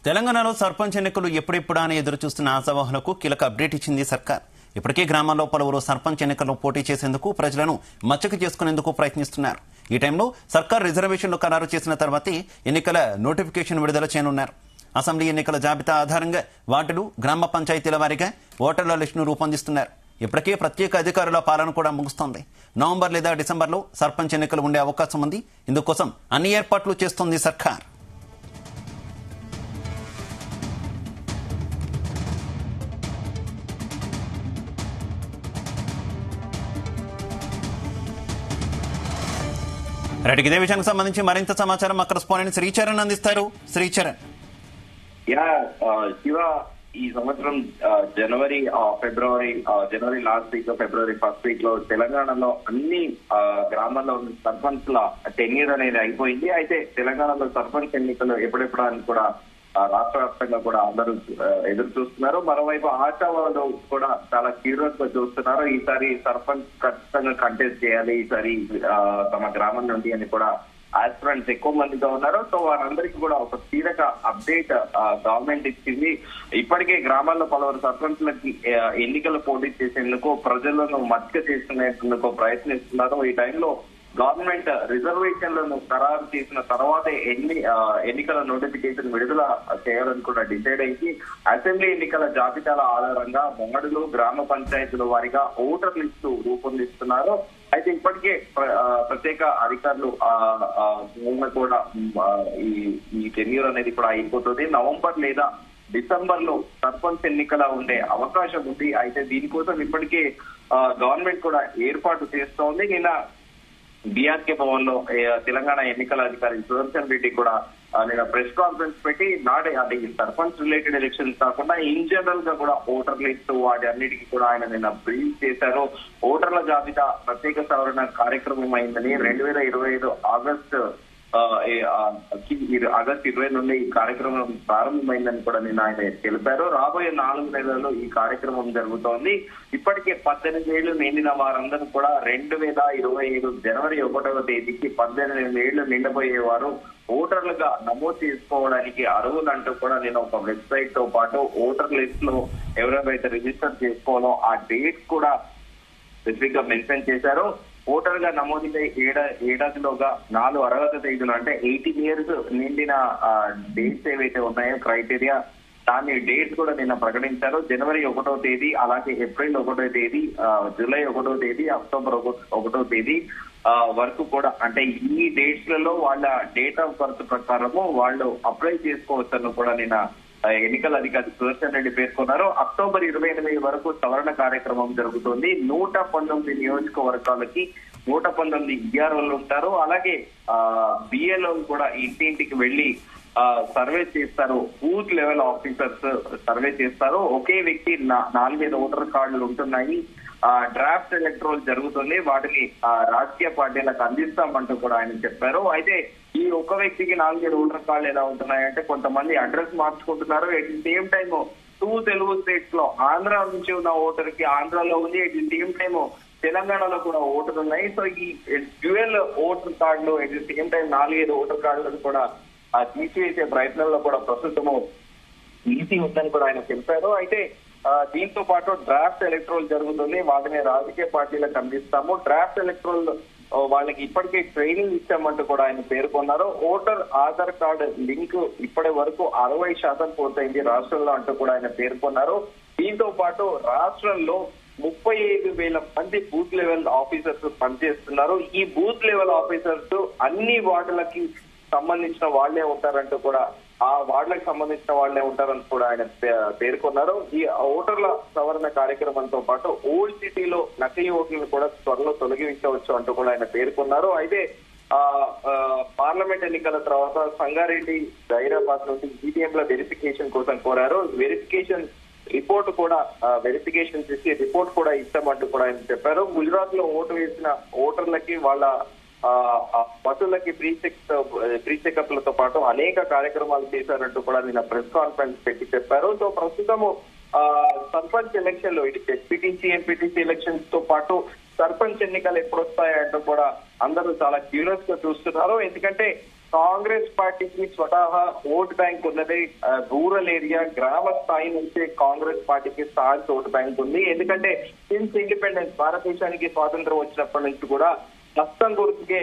తెలంగాణలో సర్పంచ్ ఎన్నికలు ఎప్పుడెప్పుడా అని ఎదురు చూస్తున్న ఆశావాహులకు కీలక అప్డేట్ ఇచ్చింది సర్కార్. ఇప్పటికే గ్రామాల్లో పలువురు సర్పంచ్ ఎన్నికల్లో పోటీ చేసేందుకు ప్రజలను మచ్చక చేసుకునేందుకు ప్రయత్నిస్తున్నారు. ఈ టైంలో సర్కార్ రిజర్వేషన్లు ఖరారు చేసిన తర్వాతే ఎన్నికల నోటిఫికేషన్ విడుదల చేయనున్నారు. అసెంబ్లీ ఎన్నికల జాబితా ఆధారంగా వార్డులు, గ్రామ పంచాయతీల వారీగా ఓటర్ల లిస్టును రూపొందిస్తున్నారు. ఇప్పటికే ప్రత్యేక అధికారుల పాలన కూడా ముగుస్తోంది. నవంబర్ లేదా డిసెంబర్లో సర్పంచ్ ఎన్నికలు ఉండే అవకాశం ఉంది. ఇందుకోసం అన్ని ఏర్పాట్లు చేస్తోంది సర్కార్. రైట్, ఇదే విషయానికి సంబంధించి మరింత సమాచారం అక్కడ కరెస్పాండెంట్ శ్రీచరణ్ అందిస్తారు. శ్రీచరణ్. శివ, ఈ సంవత్సరం జనవరి లాస్ట్ వీక్, ఫిబ్రవరి ఫస్ట్ వీక్ లో తెలంగాణలో అన్ని గ్రామాల్లో సర్పంచ్ల టెన్యూర్ అనేది అయిపోయింది. అయితే తెలంగాణలో సర్పంచ్ ఎన్నికలు ఎప్పుడెప్పుడు అని కూడా రాష్ట్ర వ్యాప్తంగా కూడా అందరూ ఎదురు చూస్తున్నారు. మరోవైపు ఆశావాదులు కూడా చాలా సీరియస్ గా చూస్తున్నారు. ఈసారి సర్పంచ్ ఖచ్చితంగా కంటెస్ట్ చేయాలి ఈసారి తమ గ్రామం నుండి అని కూడా ఆస్పిరెంట్స్ ఎక్కువ మందిగా ఉన్నారు. సో వారందరికీ కూడా ఒక కీలక అప్డేట్ గవర్నమెంట్ ఇచ్చింది. ఇప్పటికే గ్రామాల్లో పలువురు సర్పంచ్లకి ఎన్నికలు పోటీ చేసేందుకు ప్రజలను మద్దతు చేసుకునేందుకు ప్రయత్నిస్తున్నారు. ఈ టైంలో గవర్నమెంట్ రిజర్వేషన్లను ఖరారు చేసిన తర్వాతే ఎన్నికల నోటిఫికేషన్ విడుదల చేయాలని కూడా డిసైడ్ అయింది. అసెంబ్లీ ఎన్నికల జాబితాల ఆధారంగా వార్డులు, గ్రామ పంచాయతీల వారిగా ఓటర్ లిస్టు రూపొందిస్తున్నారు. అయితే ఇప్పటికే ప్రత్యేక అధికారులు కూడా ఈ టెన్యూర్ అనేది కూడా అయిపోతుంది. నవంబర్ లేదా డిసెంబర్ లో సర్పంచ్ ఎన్నికల ఉండే అవకాశం ఉంది. అయితే దీనికోసం ఇప్పటికే గవర్నమెంట్ కూడా ఏర్పాటు చేస్తోంది. నిన్న బీఆర్కే భవన్ లో తెలంగాణ ఎన్నికల అధికారి సుదర్శన్ రెడ్డి కూడా నిన్న ప్రెస్ కాన్ఫరెన్స్ పెట్టి అది సర్పంచ్ రిలేటెడ్ ఎలక్షన్స్ కాకుండా ఇన్ జనరల్ గా కూడా ఓటర్ లిస్ట్ వాటి అన్నిటికీ కూడా ఆయన నిన్న బ్రీఫ్ చేశారు. ఓటర్ల జాబితా ప్రత్యేక సవరణ కార్యక్రమం అయిందని 2025 ఆగస్టు 20 నుండి ఈ కార్యక్రమం ప్రారంభమైందని కూడా నిన్న ఆయన తెలిపారు. రాబోయే 4 నెలల్లో ఈ కార్యక్రమం జరుగుతోంది. ఇప్పటికే 18 ఏళ్లు నిండిన వారందరూ కూడా 2025 జనవరి 1వ తేదీకి 18 ఏళ్లు నిండబోయేవారు ఓటర్లుగా నమోదు చేసుకోవడానికి అర్హులంటూ కూడా నేను ఒక వెబ్సైట్ తో పాటు ఓటర్ లిస్ట్ లో ఎవరెవరైతే రిజిస్టర్ చేసుకోవాలో ఆ డేట్ కూడా స్పెసిఫిక్ గా మెన్షన్ చేశారు. ఓటర్ గా నమోదైతే ఏడాదిలోగా 4 అర్హత తేదీలు అంటే 18 years నిండిన డేట్స్ ఏవైతే ఉన్నాయో క్రైటీరియా, దాని డేట్స్ కూడా నిన్న ప్రకటించారు. జనవరి 1వ తేదీ, అలాగే ఏప్రిల్ 1వ తేదీ, జూలై 1వ తేదీ, అక్టోబర్ 1వ తేదీ వరకు కూడా అంటే ఈ డేట్స్ లలో వాళ్ళ డేట్ ఆఫ్ బర్త్ ప్రకారము వాళ్ళు అప్లై చేసుకోవచ్చని కూడా నిన్న ఎన్నికల అధికారి సుదర్శన్ రెడ్డి పేర్కొన్నారు. అక్టోబర్ 28 వరకు సవరణ కార్యక్రమం జరుగుతుంది. 119 నియోజకవర్గాలకి 119 ఈఆర్ఓలు ఉంటారు. అలాగే బిఎల్ఓ కూడా ఇంటింటికి వెళ్లి సర్వే చేస్తారు. బూత్ లెవెల్ ఆఫీసర్స్ సర్వే చేస్తారు. ఒకే వ్యక్తి 4 ఓటర్ కార్డులు ఉంటున్నాయి. డ్రాఫ్ట్ ఎలక్ట్రోల్ జరుగుతుంది. వాటిని రాజకీయ పార్టీలకు అందిస్తామంటూ కూడా ఆయన చెప్పారు. అయితే ఈ ఒక్క వ్యక్తికి 4 ఓటర్ కార్డులు ఎలా ఉంటున్నాయంటే కొంతమంది అడ్రస్ మార్చుకుంటున్నారు. At the same time 2 Telugu states లో ఆంధ్ర నుంచి ఉన్న ఓటర్ కి ఆంధ్రాలో ఉంది, ఎట్ ది సేమ్ టైమ్ తెలంగాణలో కూడా ఓటర్ ఉన్నాయి. సో ఈ డ్యూయల్ ఓటర్ కార్డులు at the same time 4 voter కార్డులను కూడా తీసివేసే ప్రయత్నంలో కూడా ప్రస్తుతము ఈసీ ఉందని కూడా ఆయన చెప్పారు. అయితే దీంతో పాటు డ్రాఫ్ట్ ఎలక్ట్రోల్ జరుగుతుంది. వాటిని రాజకీయ పార్టీలకు అందిస్తాము. డ్రాఫ్ట్ ఎలక్ట్రోల్ వాళ్ళకి ఇప్పటికే ట్రైనింగ్ ఇచ్చామంటూ కూడా ఆయన పేర్కొన్నారు. ఓటర్ ఆధార్ కార్డు లింక్ ఇప్పటి వరకు 60% పూర్తయింది రాష్ట్రంలో అంటూ కూడా ఆయన పేర్కొన్నారు. దీంతో పాటు రాష్ట్రంలో 35,000 మంది బూత్ లెవెల్ ఆఫీసర్స్ పనిచేస్తున్నారు. ఈ బూత్ లెవెల్ ఆఫీసర్స్ అన్ని వార్డులకి సంబంధించిన వాళ్లే ఉంటారంటూ కూడా ఆ వార్డులకు సంబంధించిన వాళ్లే ఉంటారని కూడా ఆయన పేర్కొన్నారు. ఈ ఓటర్ల సవరణ కార్యక్రమంతో పాటు ఓల్డ్ సిటీలో నకిలీ ఓట్లను కూడా త్వరలో తొలగించవచ్చు అంటూ కూడా ఆయన పేర్కొన్నారు. అయితే పార్లమెంట్ ఎన్నికల తర్వాత సంగారెడ్డి, హైదరాబాద్ నుండి ఈవీఎంల వెరిఫికేషన్ కోసం కోరారు. రిపోర్ట్ కూడా వెరిఫికేషన్ చేసి రిపోర్ట్ కూడా ఇస్తామంటూ కూడా ఆయన చెప్పారు. గుజరాత్ లో ఓటు వేసిన ఓటర్లకి వాళ్ళ బస్సులకి ప్రీ చెకప్లతో పాటు అనేక కార్యక్రమాలు చేశారంటూ కూడా నిన్న ప్రెస్ కాన్ఫరెన్స్ పెట్టి చెప్పారు. సో ప్రస్తుతము సర్పంచ్ ఎలక్షన్ లో ఇటు జెడ్పీటీసీ, ఎంపీటీసీ ఎలక్షన్స్ తో పాటు సర్పంచ్ ఎన్నికలు ఎప్పుడు వస్తాయంటూ కూడా అందరూ చాలా క్యూరియస్ గా చూస్తున్నారు. ఎందుకంటే కాంగ్రెస్ పార్టీకి స్వతహా ఓట్ బ్యాంక్ ఉన్నది. రూరల్ ఏరియా గ్రామ స్థాయి నుంచే కాంగ్రెస్ పార్టీకి స్థాయి ఓట్ బ్యాంక్ ఉంది. ఎందుకంటే సిన్స్ ఇండిపెండెన్స్ భారతదేశానికి స్వాతంత్రం వచ్చినప్పటి నుంచి కూడా హస్తం గుర్తుకే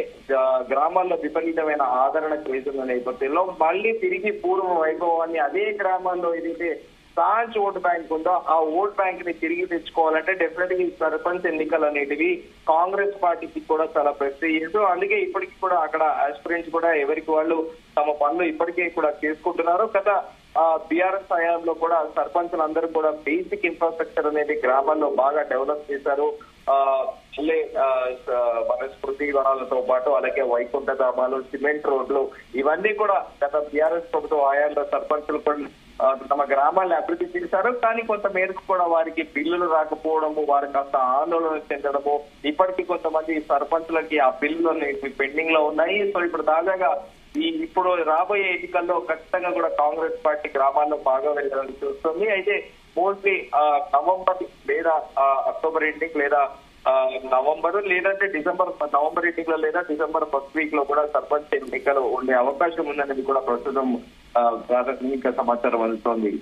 గ్రామాల్లో విపరీతమైన ఆదరణ చేస్తున్న నేపథ్యంలో మళ్ళీ తిరిగి పూర్వ వైభవాన్ని అదే గ్రామాల్లో ఏదైతే సాంచ్ ఓట్ బ్యాంక్ ఉందో ఆ ఓట్ బ్యాంక్ ని తిరిగి తెచ్చుకోవాలంటే డెఫినెట్ గా ఈ సర్పంచ్ ఎన్నికలు అనేటివి కాంగ్రెస్ పార్టీకి కూడా చాలా ప్రెస్టీజియస్. అందుకే ఇప్పటికీ కూడా అక్కడ ఆస్పిరెంట్స్ కూడా ఎవరికి వాళ్ళు తమ పనులు ఇప్పటికే కూడా చేసుకుంటున్నారు. గత బీఆర్ఎస్ హయాంలో కూడా సర్పంచులందరూ కూడా బేసిక్ ఇన్ఫ్రాస్ట్రక్చర్ అనేది గ్రామాల్లో బాగా డెవలప్ చేశారు. మన స్మృతి వనాలతో పాటు అలాగే వైకుంఠ ధామాలు, సిమెంట్ రోడ్లు ఇవన్నీ కూడా గత బీఆర్ఎస్ ప్రభుత్వం హయాంలో సర్పంచులు కూడా తమ గ్రామాన్ని అభివృద్ధి చేశారు. కానీ కొంత మేరకు కూడా వారికి బిల్లులు రాకపోవడము, వారి కాస్త ఆందోళన చెందడము, ఇప్పటికీ కొంతమంది సర్పంచులకి ఆ బిల్లులు పెండింగ్ లో ఉన్నాయి. సో ఇప్పుడు తాజాగా ఇప్పుడు రాబోయే ఎన్నికల్లో ఖచ్చితంగా కూడా కాంగ్రెస్ పార్టీ గ్రామాల్లో బాగా వెళ్ళాలని చూస్తుంది. అయితే మోస్ట్లీ నవంబర్ లేదా అక్టోబర్ ఎండింగ్ లేదా నవంబర్ లేదంటే నవంబర్ ఎండింగ్ లో లేదా డిసెంబర్ ఫస్ట్ వీక్ లో కూడా సర్పంచ్ ఎన్నికలు ఉండే అవకాశం ఉందనేది కూడా ప్రస్తుతం ప్రాథమిక సమాచారం అందుతోంది.